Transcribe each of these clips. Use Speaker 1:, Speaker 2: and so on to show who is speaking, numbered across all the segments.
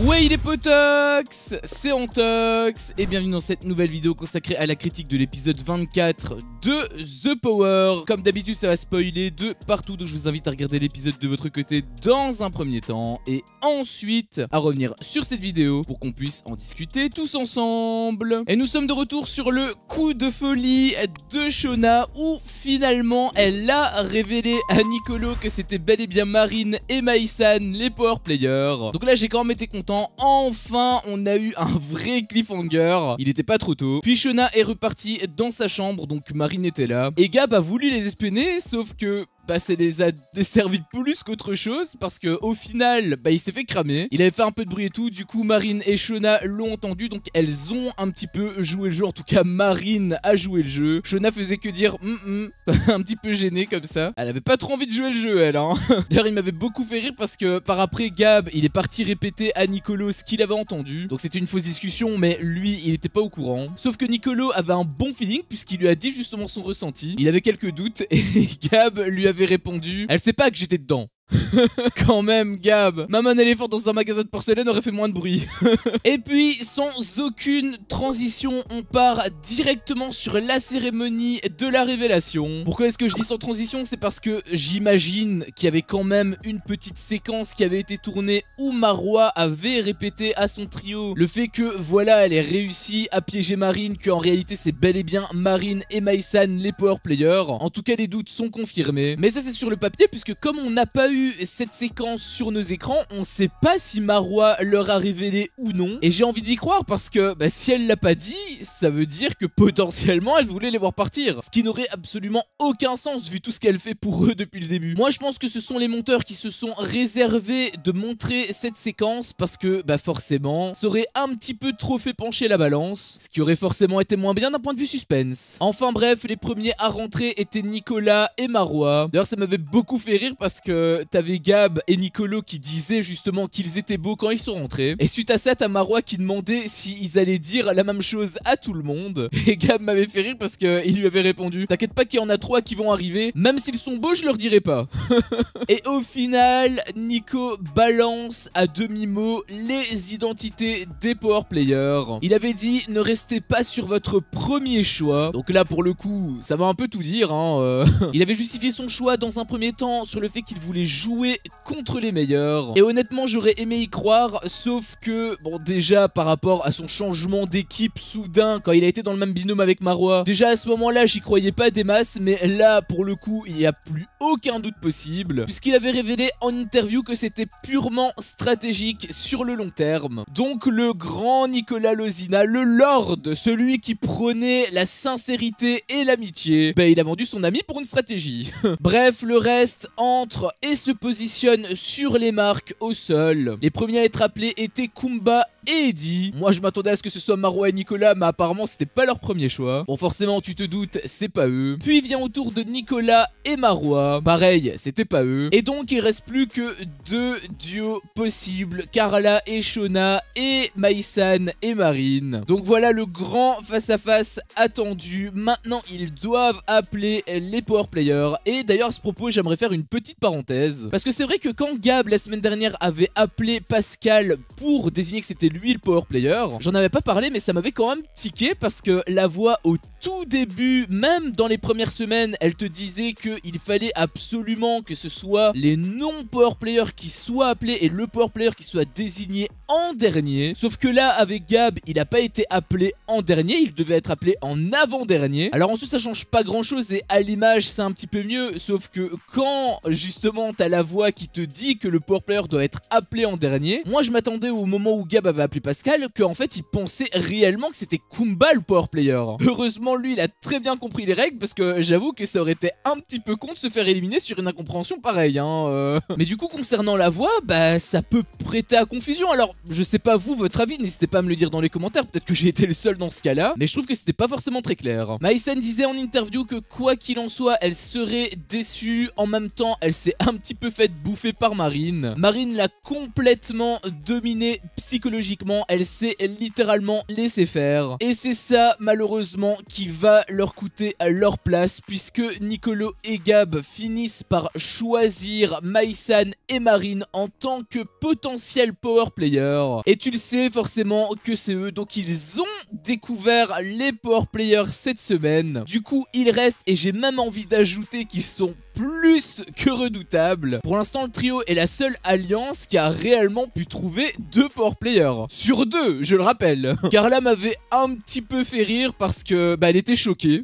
Speaker 1: Ouais, il est potox, c'est Antox et bienvenue dans cette nouvelle vidéo consacrée à la critique de l'épisode 24 de The Power. Comme d'habitude, ça va spoiler de partout, donc je vous invite à regarder l'épisode de votre côté dans un premier temps et ensuite à revenir sur cette vidéo pour qu'on puisse en discuter tous ensemble. Et nous sommes de retour sur le coup de folie de Shona où finalement elle a révélé à Nicolo que c'était bel et bien Marine et Maïsan les power players. Donc là j'ai quand même été content. Enfin, on a eu un vrai cliffhanger. Il était pas trop tôt. Puis Shona est repartie dans sa chambre, donc Marine était là. Et Gab a voulu les espionner, sauf que ça les a desservis plus qu'autre chose parce que au final, il s'est fait cramer. Il avait fait un peu de bruit et tout. Du coup, Marine et Shona l'ont entendu, donc elles ont un petit peu joué le jeu. En tout cas, Marine a joué le jeu. Shona faisait que dire un petit peu gênée comme ça. Elle avait pas trop envie de jouer le jeu, elle. Hein. D'ailleurs, il m'avait beaucoup fait rire parce que par après, Gab, il est parti répéter à Nicolo ce qu'il avait entendu. Donc c'était une fausse discussion, mais lui, il était pas au courant. Sauf que Nicolo avait un bon feeling puisqu'il lui a dit justement son ressenti. Il avait quelques doutes et Gab lui avait répondu: elle sait pas que j'étais dedans. Quand même, Gab, maman éléphant dans un magasin de porcelaine aurait fait moins de bruit. Et puis, sans aucune transition, on part directement sur la cérémonie de la révélation. Pourquoi est-ce que je dis sans transition? C'est parce que j'imagine qu'il y avait quand même une petite séquence qui avait été tournée où Marwa avait répété à son trio le fait que voilà, elle ait réussi à piéger Marine, qu'en réalité c'est bel et bien Marine et Maïsan les power players. En tout cas, les doutes sont confirmés. Mais ça, c'est sur le papier, puisque comme on n'a pas eu cette séquence sur nos écrans, on sait pas si Marwa leur a révélé ou non. Et j'ai envie d'y croire parce que si elle l'a pas dit, ça veut dire que potentiellement elle voulait les voir partir. Ce qui n'aurait absolument aucun sens vu tout ce qu'elle fait pour eux depuis le début. Moi je pense que ce sont les monteurs qui se sont réservés de montrer cette séquence parce que forcément ça aurait un petit peu trop fait pencher la balance, ce qui aurait forcément été moins bien d'un point de vue suspense. Enfin bref, les premiers à rentrer étaient Nicolas et Marwa. D'ailleurs ça m'avait beaucoup fait rire parce que t'avais Gab et Nicolo qui disaient justement qu'ils étaient beaux quand ils sont rentrés. Et suite à ça, t'as Marwa qui demandait s'ils allaient dire la même chose à tout le monde. Et Gab m'avait fait rire parce qu'il lui avait répondu: t'inquiète pas qu'il y en a 3 qui vont arriver, même s'ils sont beaux, je leur dirai pas. Et au final, Nico balance à demi-mot les identités des power players. Il avait dit: ne restez pas sur votre premier choix. Donc là, pour le coup, ça va un peu tout dire. Il avait justifié son choix dans un premier temps sur le fait qu'il voulait jouer contre les meilleurs. Et honnêtement, j'aurais aimé y croire, sauf que, bon, déjà par rapport à son changement d'équipe soudain quand il a été dans le même binôme avec Marwa, déjà à ce moment-là, j'y croyais pas des masses, mais là, pour le coup, il n'y a plus aucun doute possible, puisqu'il avait révélé en interview que c'était purement stratégique sur le long terme. Donc le grand Nicolas Lozina, le Lord, celui qui prônait la sincérité et l'amitié, il a vendu son ami pour une stratégie. Bref, le reste entre et se positionne sur les marques au sol. Les premiers à être appelés étaient Kumba et Eddie. Moi je m'attendais à ce que ce soit Marwa et Nicolas, mais apparemment c'était pas leur premier choix. Bon, forcément tu te doutes, c'est pas eux. Puis vient au tour de Nicolas et Marwa. Pareil, c'était pas eux. Et donc il reste plus que 2 duos possibles: Carla et Shona et Maïsan et Marine. Donc voilà le grand face-à-face attendu. Maintenant ils doivent appeler les power players. Et d'ailleurs à ce propos, j'aimerais faire une petite parenthèse, parce que c'est vrai que quand Gab la semaine dernière avait appelé Pascal pour désigner que c'était lui le power player, j'en avais pas parlé, mais ça m'avait quand même tiqué parce que la voix au tout début, même dans les premières semaines, elle te disait qu'il fallait absolument que ce soit les non-power players qui soient appelés et le power player qui soit désigné en dernier. Sauf que là, avec Gab, il a pas été appelé en dernier, il devait être appelé en avant-dernier. Alors ensuite, ça change pas grand-chose et à l'image, c'est un petit peu mieux, sauf que quand justement t'as la voix qui te dit que le power player doit être appelé en dernier, moi je m'attendais au moment où Gab avait appelé Pascal qu'en fait il pensait réellement que c'était Kumba le power player. Heureusement lui il a très bien compris les règles parce que j'avoue que ça aurait été un petit peu con de se faire éliminer sur une incompréhension pareille Mais du coup concernant la voix, ça peut prêter à confusion. Alors je sais pas vous, votre avis, n'hésitez pas à me le dire dans les commentaires, peut-être que j'ai été le seul dans ce cas là, mais je trouve que c'était pas forcément très clair. Maïsan disait en interview que quoi qu'il en soit, elle serait déçue. En même temps, elle s'est un petit peu faite bouffer par Marine. Marine l'a complètement dominée psychologiquement, elle s'est littéralement laissé faire. Et c'est ça malheureusement qui va leur coûter leur place, puisque Nicolo et Gab finissent par choisir Maïsan et Marine en tant que potentiel power player. Et tu le sais forcément que c'est eux, donc ils ont découvert les power players cette semaine. Du coup, il reste, et j'ai même envie d'ajouter qu'ils sont plus que redoutables. Pour l'instant, le trio est la seule alliance qui a réellement pu trouver 2 power players. Sur 2, je le rappelle. Carla m'avait un petit peu fait rire parce que elle était choquée.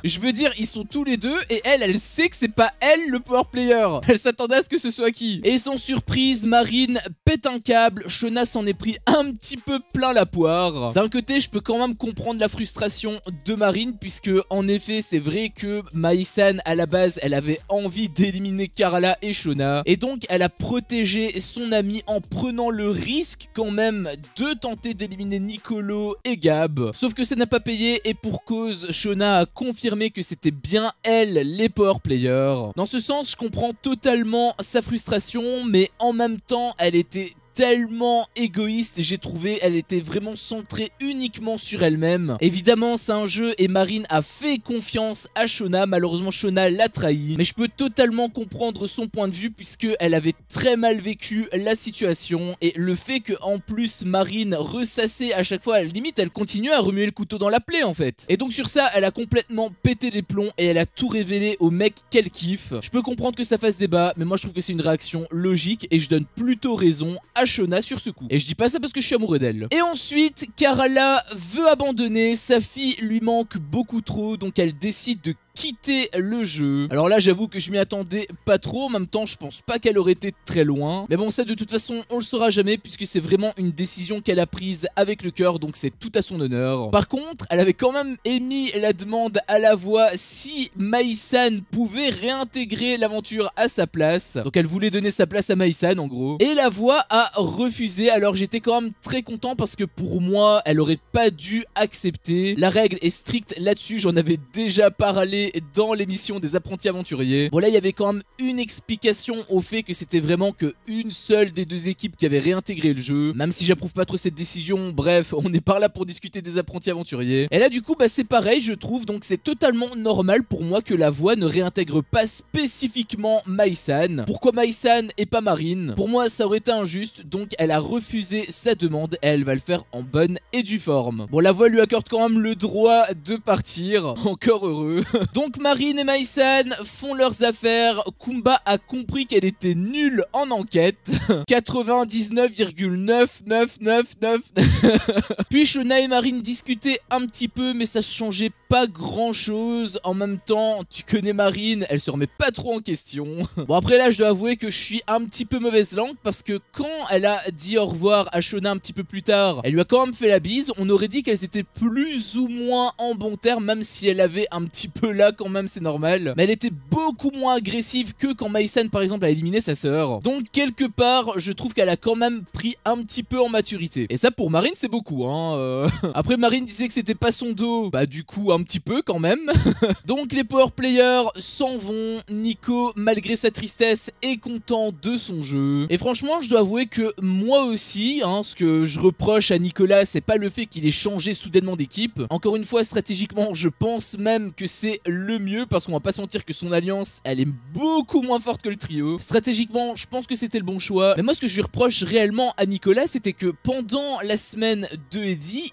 Speaker 1: Je veux dire, ils sont tous les deux et elle sait que c'est pas elle le power player. Elle s'attendait à ce que ce soit qui. Et sans surprise, Marine pète un câble. Shona s'en est pris un petit peu plein la poire. D'un côté, je peux quand même comprendre la frustration de Marine puisque en effet, c'est vrai que Mai-san à la base, elle avait envie d'éliminer Carla et Shona. Et donc, elle a protégé son amie en prenant le risque quand même de tenter d'éliminer Nicolo et Gab. Sauf que ça n'a pas payé et pour cause, Shona a confirmé que c'était bien elle les power players. Dans ce sens, je comprends totalement sa frustration, mais en même temps, elle était tellement égoïste, j'ai trouvé, elle était vraiment centrée uniquement sur elle-même. Évidemment, c'est un jeu et Marine a fait confiance à Shona, malheureusement Shona l'a trahi, mais je peux totalement comprendre son point de vue puisque elle avait très mal vécu la situation et le fait que en plus Marine ressassait à chaque fois, à la limite elle continuait à remuer le couteau dans la plaie en fait. Et donc sur ça, elle a complètement pété les plombs et elle a tout révélé au mec qu'elle kiffe. Je peux comprendre que ça fasse débat, mais moi je trouve que c'est une réaction logique et je donne plutôt raison à Shona sur ce coup. Et je dis pas ça parce que je suis amoureux d'elle. Et ensuite, Carla veut abandonner, sa fille lui manque beaucoup trop, donc elle décide de quitter le jeu. Alors là, j'avoue que je m'y attendais pas trop. En même temps, je pense pas qu'elle aurait été très loin. Mais bon, ça, de toute façon, on le saura jamais puisque c'est vraiment une décision qu'elle a prise avec le cœur. Donc, c'est tout à son honneur. Par contre, elle avait quand même émis la demande à la voix si Mai-san pouvait réintégrer l'aventure à sa place. Donc, elle voulait donner sa place à Mai-san, en gros. Et la voix a refusé. Alors, j'étais quand même très content parce que pour moi, elle aurait pas dû accepter. La règle est stricte là-dessus. J'en avais déjà parlé dans l'émission des apprentis aventuriers. Bon là il y avait quand même une explication au fait que c'était vraiment que une seule des deux équipes qui avait réintégré le jeu, même si j'approuve pas trop cette décision. Bref, on est par là pour discuter des apprentis aventuriers. Et là du coup c'est pareil je trouve, donc c'est totalement normal pour moi que la voix ne réintègre pas spécifiquement Mai-san. Pourquoi Mai-san et pas Marine? Pour moi ça aurait été injuste, donc elle a refusé sa demande et elle va le faire en bonne et due forme. Bon la voix lui accorde quand même le droit de partir, encore heureux. Donc Marine et Mai-san font leurs affaires. Kumba a compris qu'elle était nulle en enquête. 99,9999. Puis Shona et Marine discutaient un petit peu, mais ça changeait pas grand chose. En même temps, tu connais Marine, elle se remet pas trop en question. Bon après là je dois avouer que je suis un petit peu mauvaise langue parce que quand elle a dit au revoir à Shona un petit peu plus tard, elle lui a quand même fait la bise. On aurait dit qu'elles étaient plus ou moins en bon terme, même si elle avait un petit peu là quand même, c'est normal. Mais elle était beaucoup moins agressive que quand Mai-san par exemple a éliminé sa sœur. Donc quelque part je trouve qu'elle a quand même pris un petit peu en maturité. Et ça pour Marine c'est beaucoup hein. Après Marine disait que c'était pas son dos, bah du coup un petit peu quand même. Donc les power players s'en vont. Nico malgré sa tristesse est content de son jeu. Et franchement je dois avouer que moi aussi hein, ce que je reproche à Nicolas c'est pas le fait qu'il ait changé soudainement d'équipe. Encore une fois stratégiquement je pense même que c'est le mieux parce qu'on va pas se mentir que son alliance elle est beaucoup moins forte que le trio. Stratégiquement je pense que c'était le bon choix. Mais moi ce que je lui reproche réellement à Nicolas c'était que pendant la semaine de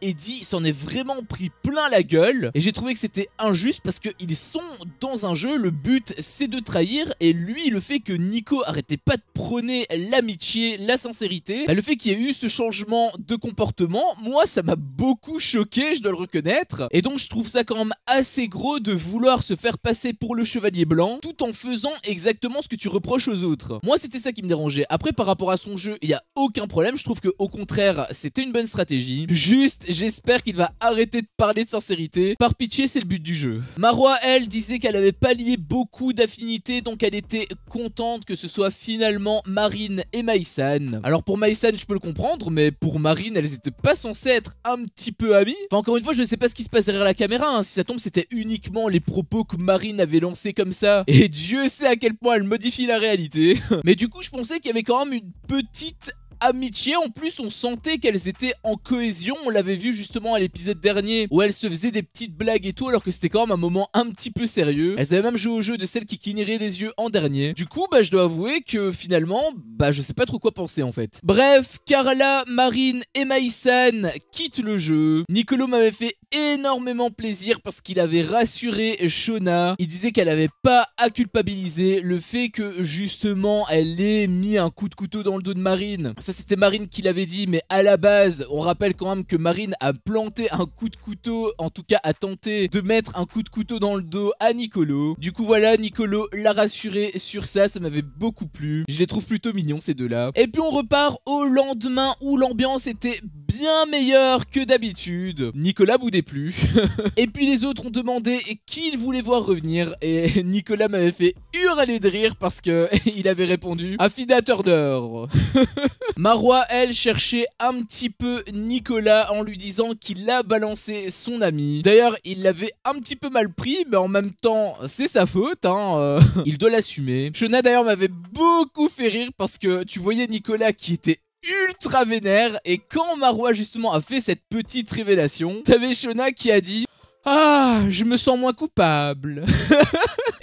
Speaker 1: Eddie s'en est vraiment pris plein la gueule. Et j'ai trouvé que c'était injuste parce qu'ils sont dans un jeu, le but c'est de trahir. Et lui le fait que Nico arrêtait pas de prôner l'amitié, la sincérité, le fait qu'il y ait eu ce changement de comportement, moi ça m'a beaucoup choqué, je dois le reconnaître. Et donc je trouve ça quand même assez gros de vouloir se faire passer pour le chevalier blanc tout en faisant exactement ce que tu reproches aux autres. Moi c'était ça qui me dérangeait. Après par rapport à son jeu il y a aucun problème, je trouve que au contraire c'était une bonne stratégie. Juste j'espère qu'il va arrêter de parler de sincérité. Par pitié c'est le but du jeu. Marwa elle disait qu'elle avait pas lié beaucoup d'affinités, donc elle était contente que ce soit finalement Marine et Mai-san. Alors pour Mai-san je peux le comprendre, mais pour Marine elles étaient pas censées être un petit peu amies. Enfin encore une fois je sais pas ce qui se passe derrière la caméra hein. Si ça tombe c'était uniquement les propos que Marine avait lancés comme ça, et Dieu sait à quel point elle modifie la réalité. Mais du coup je pensais qu'il y avait quand même une petite amitié. En plus, on sentait qu'elles étaient en cohésion. On l'avait vu justement à l'épisode dernier où elles se faisaient des petites blagues et tout, alors que c'était quand même un moment un petit peu sérieux. Elles avaient même joué au jeu de celle qui clignerait les yeux en dernier. Du coup, je dois avouer que finalement, je sais pas trop quoi penser en fait. Bref, Carla, Marine et Maïsan quittent le jeu. Nicolo m'avait fait énormément plaisir parce qu'il avait rassuré Shona. Il disait qu'elle avait pas à culpabiliser le fait que justement elle ait mis un coup de couteau dans le dos de Marine. Ça c'était Marine qui l'avait dit, mais à la base on rappelle quand même que Marine a planté un coup de couteau, en tout cas a tenté de mettre un coup de couteau dans le dos à Nicolo. Du coup voilà, Nicolo l'a rassuré sur ça, ça m'avait beaucoup plu. Je les trouve plutôt mignons ces deux-là. Et puis on repart au lendemain où l'ambiance était bien meilleure que d'habitude. Nicolas boudait plus. Et puis les autres ont demandé qui ils voulaient voir revenir. Et Nicolas m'avait fait hurler de rire parce que il avait répondu Affida Turner. Marwa, elle, cherchait un petit peu Nicolas en lui disant qu'il a balancé son ami. D'ailleurs, il l'avait un petit peu mal pris, mais en même temps, c'est sa faute, hein. Il doit l'assumer. Shona d'ailleurs m'avait beaucoup fait rire parce que tu voyais Nicolas qui était ultra vénère, et quand Marwa justement a fait cette petite révélation, t'avais Shona qui a dit ah, je me sens moins coupable.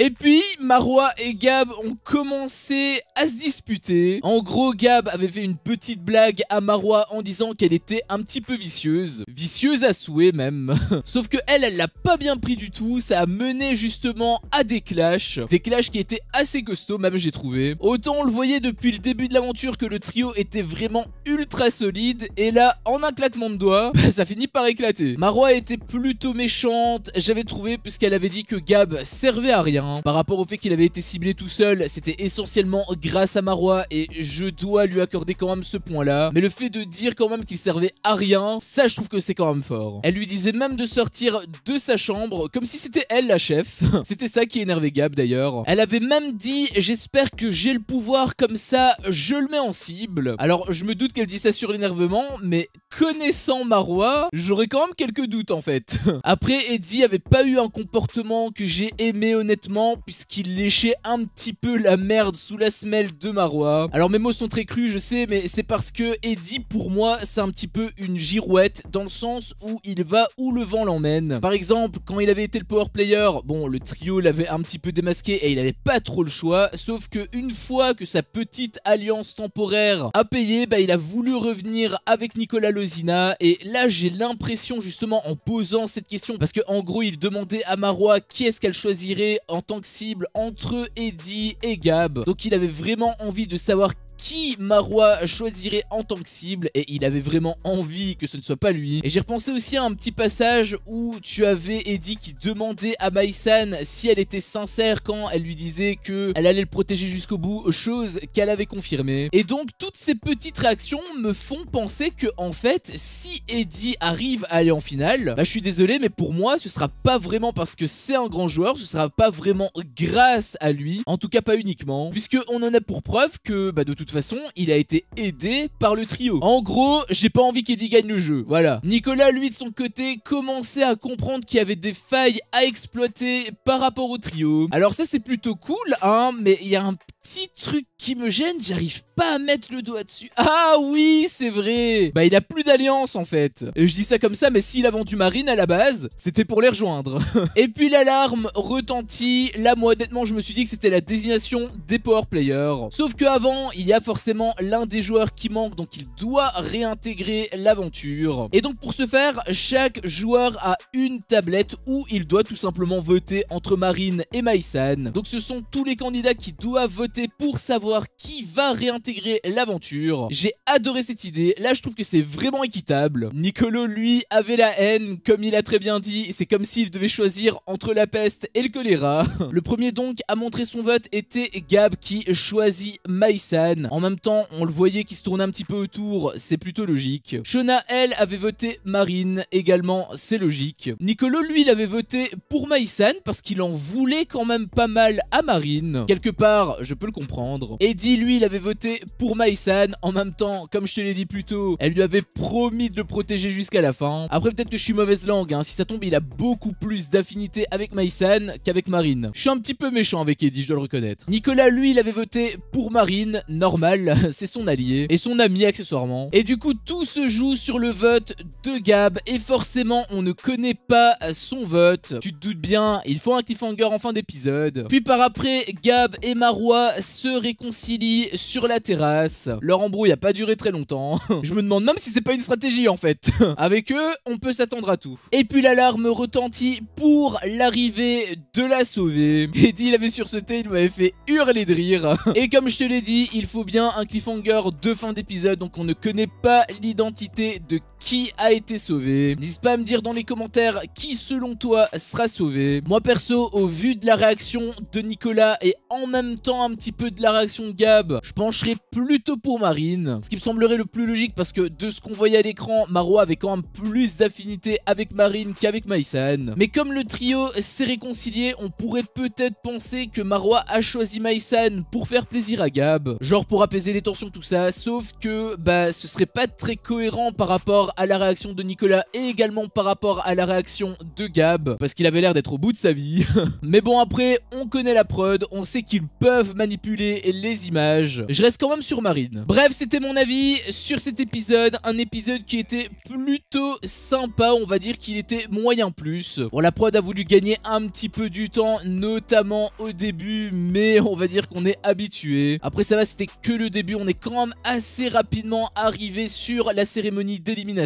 Speaker 1: Et puis, Marwa et Gab ont commencé à se disputer. En gros, Gab avait fait une petite blague à Marwa en disant qu'elle était un petit peu vicieuse. Vicieuse à souhait même. Sauf que elle l'a pas bien pris du tout. Ça a mené justement à des clashs. Des clashs qui étaient assez costauds, même j'ai trouvé. Autant on le voyait depuis le début de l'aventure que le trio était vraiment ultra solide. Et là, en un claquement de doigts, ça finit par éclater. Marwa était plutôt méchante, j'avais trouvé, puisqu'elle avait dit que Gab servait à rien. Par rapport au fait qu'il avait été ciblé tout seul, c'était essentiellement grâce à Marwa, et je dois lui accorder quand même ce point là. Mais le fait de dire quand même qu'il servait à rien, ça je trouve que c'est quand même fort. Elle lui disait même de sortir de sa chambre comme si c'était elle la chef. C'était ça qui énervait Gab d'ailleurs. Elle avait même dit j'espère que j'ai le pouvoir, comme ça je le mets en cible. Alors je me doute qu'elle dit ça sur l'énervement, mais connaissant Marwa, j'aurais quand même quelques doutes en fait. Après, Eddie avait pas eu un comportement que j'ai aimé honnêtement, puisqu'il léchait un petit peu la merde sous la semelle de Marwa. Alors mes mots sont très crus, je sais, mais c'est parce que Eddie pour moi c'est un petit peu une girouette, dans le sens où il va où le vent l'emmène. Par exemple, quand il avait été le power player, bon le trio l'avait un petit peu démasqué et il avait pas trop le choix, sauf que une fois que sa petite alliance temporaire a payé, il a voulu revenir avec Nicolas Lozina. Et là j'ai l'impression justement en posant cette question, parce que en gros il demandait à Marwa qui est-ce qu'elle choisirait en tant que cible entre Eddie et Gab. Donc il avait vraiment envie de savoir qui Marwa choisirait en tant que cible, et il avait vraiment envie que ce ne soit pas lui. Et j'ai repensé aussi à un petit passage où tu avais Eddie qui demandait à Maïsan si elle était sincère quand elle lui disait que elle allait le protéger jusqu'au bout, chose qu'elle avait confirmée. Et donc toutes ces petites réactions me font penser que en fait si Eddie arrive à aller en finale, je suis désolé mais pour moi ce sera pas vraiment parce que c'est un grand joueur, ce sera pas vraiment grâce à lui, en tout cas pas uniquement, puisque on en a pour preuve que de toute façon il a été aidé par le trio. En gros, j'ai pas envie qu'Eddie gagne le jeu, voilà. Nicolas lui de son côté commençait à comprendre qu'il y avait des failles à exploiter par rapport au trio. Alors ça c'est plutôt cool hein, mais il y a un petit truc qui me gêne, j'arrive pas à mettre le doigt dessus. Ah oui, c'est vrai. Il a plus d'alliance en fait. Et je dis ça comme ça, mais s'il a vendu Marine à la base, c'était pour les rejoindre. Et puis l'alarme retentit. Là, moi honnêtement, je me suis dit que c'était la désignation des power players. Sauf qu'avant, il y a forcément l'un des joueurs qui manque, donc il doit réintégrer l'aventure. Et donc pour ce faire, chaque joueur a une tablette où il doit tout simplement voter entre Marine et Maïsan. Donc ce sont tous les candidats qui doivent voter pour savoir qui va réintégrer l'aventure. J'ai adoré cette idée, là je trouve que c'est vraiment équitable. Nicolo lui avait la haine, comme il a très bien dit, c'est comme s'il devait choisir entre la peste et le choléra. Le premier donc à montrer son vote était Gab qui choisit Maïsan. En même temps on le voyait qui se tournait un petit peu autour, c'est plutôt logique. Shona elle avait voté Marine, également c'est logique. Nicolo lui il avait voté pour Maïsan parce qu'il en voulait quand même pas mal à Marine. Quelque part je peux le comprendre. Eddie, lui, il avait voté pour Mai-san. En même temps, comme je te l'ai dit plus tôt, elle lui avait promis de le protéger jusqu'à la fin. Après, peut-être que je suis mauvaise langue, hein. Si ça tombe, il a beaucoup plus d'affinité avec Mai-san qu'avec Marine. Je suis un petit peu méchant avec Eddie, je dois le reconnaître. Nicolas, lui, il avait voté pour Marine. Normal, c'est son allié. Et son ami, accessoirement. Et du coup, tout se joue sur le vote de Gab. Et forcément, on ne connaît pas son vote. Tu te doutes bien, il faut un cliffhanger en fin d'épisode. Puis par après, Gab et Marois se réconcilient sur la terrasse. Leur embrouille a pas duré très longtemps. Je me demande même si c'est pas une stratégie en fait. Avec eux, on peut s'attendre à tout. Et puis l'alarme retentit pour l'arrivée de la sauvée. Eddie, il avait sursauté, il m'avait fait hurler de rire. Et comme je te l'ai dit, il faut bien un cliffhanger de fin d'épisode, donc on ne connaît pas l'identité de qui a été sauvé. N'hésite pas à me dire dans les commentaires qui selon toi sera sauvé. Moi perso, au vu de la réaction de Nicolas et en même temps un petit peu de la réaction de Gab, je pencherais plutôt pour Marine. Ce qui me semblerait le plus logique parce que de ce qu'on voyait à l'écran, Marois avait quand même plus d'affinité avec Marine qu'avec Mai-san. Mais comme le trio s'est réconcilié, on pourrait peut-être penser que Marois a choisi Mai-san pour faire plaisir à Gab. Genre pour apaiser les tensions, tout ça. Sauf que bah ce serait pas très cohérent par rapport à la réaction de Nicolas et également par rapport à la réaction de Gab, parce qu'il avait l'air d'être au bout de sa vie. Mais bon, après, on connaît la prod, on sait qu'ils peuvent manipuler les images. Je reste quand même sur Marine. Bref, c'était mon avis sur cet épisode, un épisode qui était plutôt sympa, on va dire qu'il était moyen plus. Bon, la prod a voulu gagner un petit peu du temps, notamment au début, mais on va dire qu'on est habitué. Après ça va, c'était que le début, on est quand même assez rapidement arrivé sur la cérémonie d'élimination.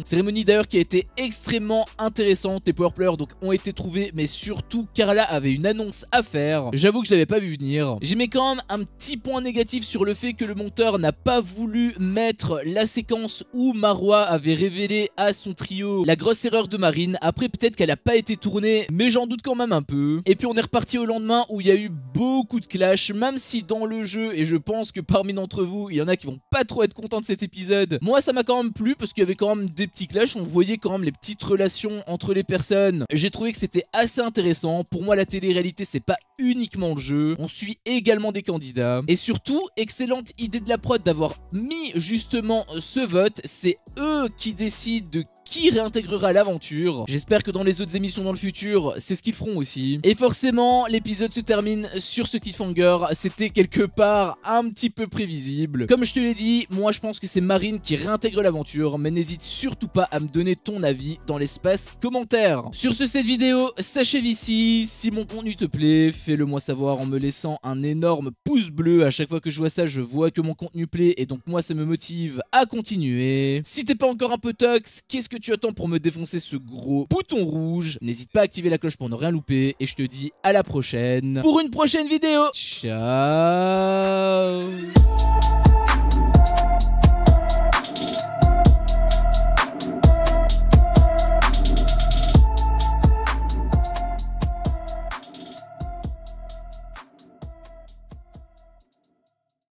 Speaker 1: Cérémonie d'ailleurs qui a été extrêmement intéressante. Les powerplayers donc ont été trouvés, mais surtout Carla avait une annonce à faire. J'avoue que je l'avais pas vu venir. J'ai mis quand même un petit point négatif sur le fait que le monteur n'a pas voulu mettre la séquence où Marois avait révélé à son trio la grosse erreur de Marine. Après peut-être qu'elle a pas été tournée, mais j'en doute quand même un peu. Et puis on est reparti au lendemain où il y a eu beaucoup de clash, même si dans le jeu, et je pense que parmi d'entre vous, il y en a qui vont pas trop être contents de cet épisode. Moi ça m'a quand même plu parce qu'il y avait quand même des petits clashs, on voyait quand même les petites relations entre les personnes. J'ai trouvé que c'était assez intéressant. Pour moi la télé-réalité c'est pas uniquement le jeu, on suit également des candidats. Et surtout, excellente idée de la prod d'avoir mis justement ce vote, c'est eux qui décident de qui réintégrera l'aventure. J'espère que dans les autres émissions dans le futur, c'est ce qu'ils feront aussi. Et forcément, l'épisode se termine sur ce cliffhanger. C'était quelque part un petit peu prévisible. Comme je te l'ai dit, moi je pense que c'est Marine qui réintègre l'aventure, mais n'hésite surtout pas à me donner ton avis dans l'espace commentaire. Sur ce, cette vidéo s'achève ici. Si mon contenu te plaît, fais-le moi savoir en me laissant un énorme pouce bleu. À chaque fois que je vois ça, je vois que mon contenu plaît et donc moi ça me motive à continuer. Si t'es pas encore un peu tox, qu'est-ce que tu attends pour me défoncer ce gros bouton rouge? N'hésite pas à activer la cloche pour ne rien louper et je te dis à la prochaine pour une prochaine vidéo. Ciao.